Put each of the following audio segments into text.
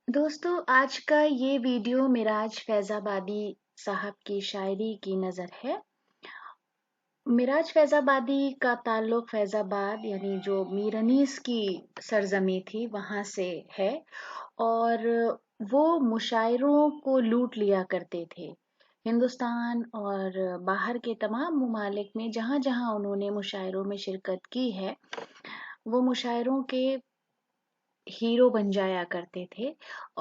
دوستو آج کا یہ ویڈیو مراج فیض آبادی صاحب کی شاعری کی نظر ہے۔ مراج فیض آبادی کا تعلق فیض آباد یعنی جو میر انیس کی سرزمی تھی وہاں سے ہے، اور وہ مشاعروں کو لوٹ لیا کرتے تھے۔ ہندوستان اور باہر کے تمام ممالک میں جہاں جہاں انہوں نے مشاعروں میں شرکت کی ہے، وہ مشاعروں کے ہیرو بن جایا کرتے تھے،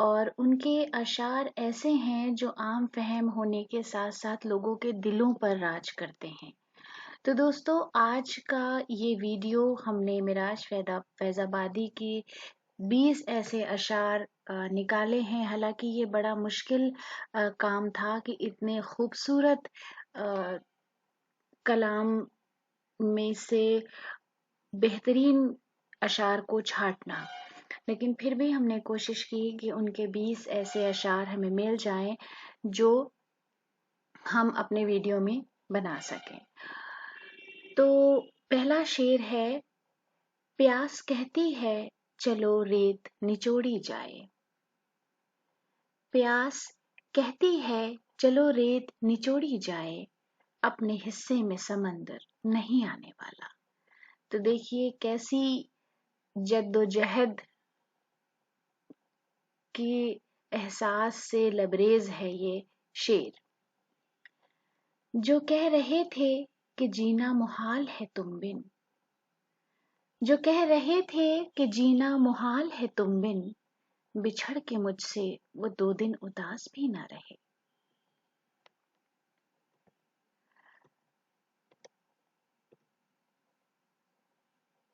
اور ان کے اشعار ایسے ہیں جو عام فہم ہونے کے ساتھ ساتھ لوگوں کے دلوں پر راج کرتے ہیں۔ تو دوستو آج کا یہ ویڈیو ہم نے مراج فیض آبادی کی 20 ایسے اشعار نکالے ہیں۔ حالانکہ یہ بڑا مشکل کام تھا کہ اتنے خوبصورت کلام میں سے بہترین اشعار کو چھانٹنا، لیکن پھر بھی ہم نے کوشش کی کہ ان کے 20 ایسے اشعار ہمیں مل جائیں جو ہم اپنے ویڈیو میں بنا سکیں۔ تو پہلا شعر ہے، پیاس کہتی ہے چلو ریت نچوڑی جائے۔ پیاس کہتی ہے چلو ریت نچوڑی جائے، اپنے حصے میں سمندر نہیں آنے والا۔ تو دیکھیے کیسی جد و جہد کی احساس سے لبریز ہے یہ شعر۔ جو کہہ رہے تھے کہ جینا محال ہے تم بن، جو کہہ رہے تھے کہ جینا محال ہے تم بن، بچھڑ کے مجھ سے وہ 2 دن اداس بھی نہ رہے۔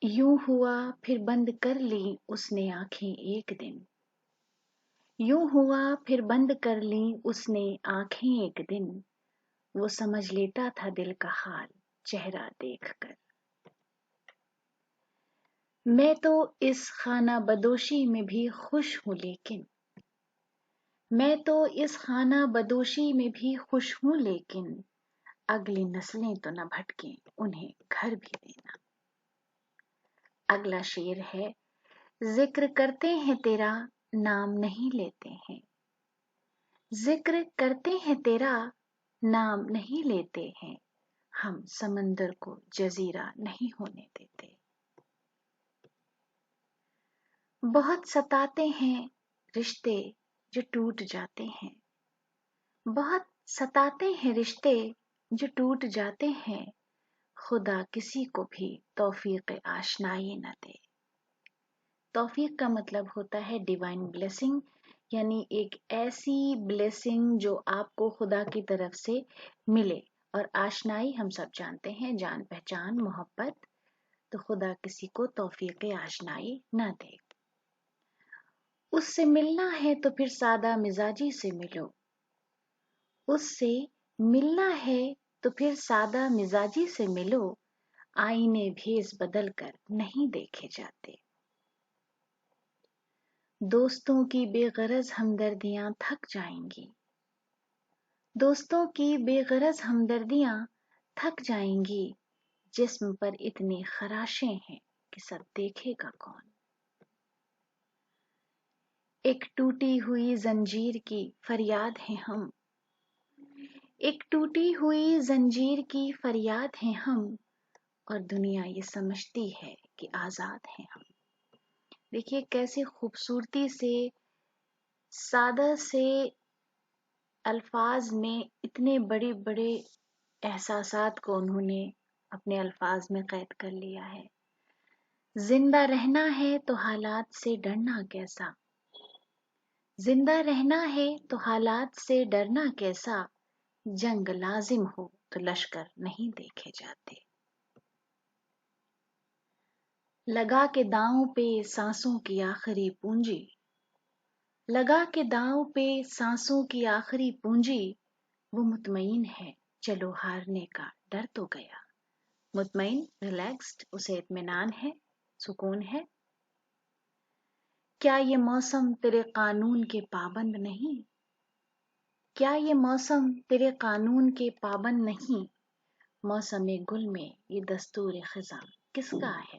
یوں ہوا پھر بند کر لی اس نے آنکھیں ایک دن، یوں ہوا پھر بند کر لی اس نے آنکھیں ایک دن، وہ سمجھ لیتا تھا دل کا حال چہرہ دیکھ کر۔ میں تو اس خانہ بدوشی میں بھی خوش ہوں، لیکن میں تو اس خانہ بدوشی میں بھی خوش ہوں، لیکن اگلی نسلیں تو نہ بھٹکیں انہیں گھر بھی دینا۔ اگلا شعر ہے، ذکر کرتے ہیں تیرا نام نہیں لیتے ہیں، ذکر کرتے ہیں تیرا نام نہیں لیتے ہیں، ہم سمندر کو جزیرہ نہیں ہونے دیتے۔ بہت ستاتے ہیں رشتے جو ٹوٹ جاتے ہیں، بہت ستاتے ہیں رشتے جو ٹوٹ جاتے ہیں، خدا کسی کو بھی توفیق آشنائی نہ دے۔ توفیق کا مطلب ہوتا ہے ڈیوائن بلیسنگ، یعنی ایک ایسی بلیسنگ جو آپ کو خدا کی طرف سے ملے، اور آشنائی ہم سب جانتے ہیں جان پہچان محبت، تو خدا کسی کو توفیق آشنائی نہ دے۔ اس سے ملنا ہے تو پھر سادہ مزاجی سے ملو، اس سے ملنا ہے تو پھر سادہ مزاجی سے ملو، آئینے بھیس بدل کر نہیں دیکھے جاتے۔ دوستوں کی بے غرض ہمدردیاں تھک جائیں گی، دوستوں کی بے غرض ہمدردیاں تھک جائیں گی، جسم پر اتنی خراشیں ہیں کہ سب دیکھے گا کون۔ ایک ٹوٹی ہوئی زنجیر کی فریاد ہیں ہم، ایک ٹوٹی ہوئی زنجیر کی فریاد ہیں ہم، اور دنیا یہ سمجھتی ہے کہ آزاد ہیں ہم۔ دیکھیے کیسے خوبصورتی سے سادہ سے الفاظ میں اتنے بڑے بڑے احساسات کو انہوں نے اپنے الفاظ میں قید کر لیا ہے۔ زندہ رہنا ہے تو حالات سے ڈرنا کیسا، زندہ رہنا ہے تو حالات سے ڈرنا کیسا، جنگ لازم ہو تو لشکر نہیں دیکھے جاتے۔ لگا کے داؤں پہ سانسوں کی آخری پونجی، لگا کے داؤں پہ سانسوں کی آخری پونجی، وہ مطمئن ہے چلو ہارنے کا ڈر تو گیا۔ مطمئن، ریلیکسڈ، اسے اطمینان ہے، سکون ہے۔ کیا یہ موسم تیرے قانون کے پابند نہیں، کیا یہ موسم تیرے قانون کے پابند نہیں، موسم گل میں یہ دستور خزاں کس کا ہے۔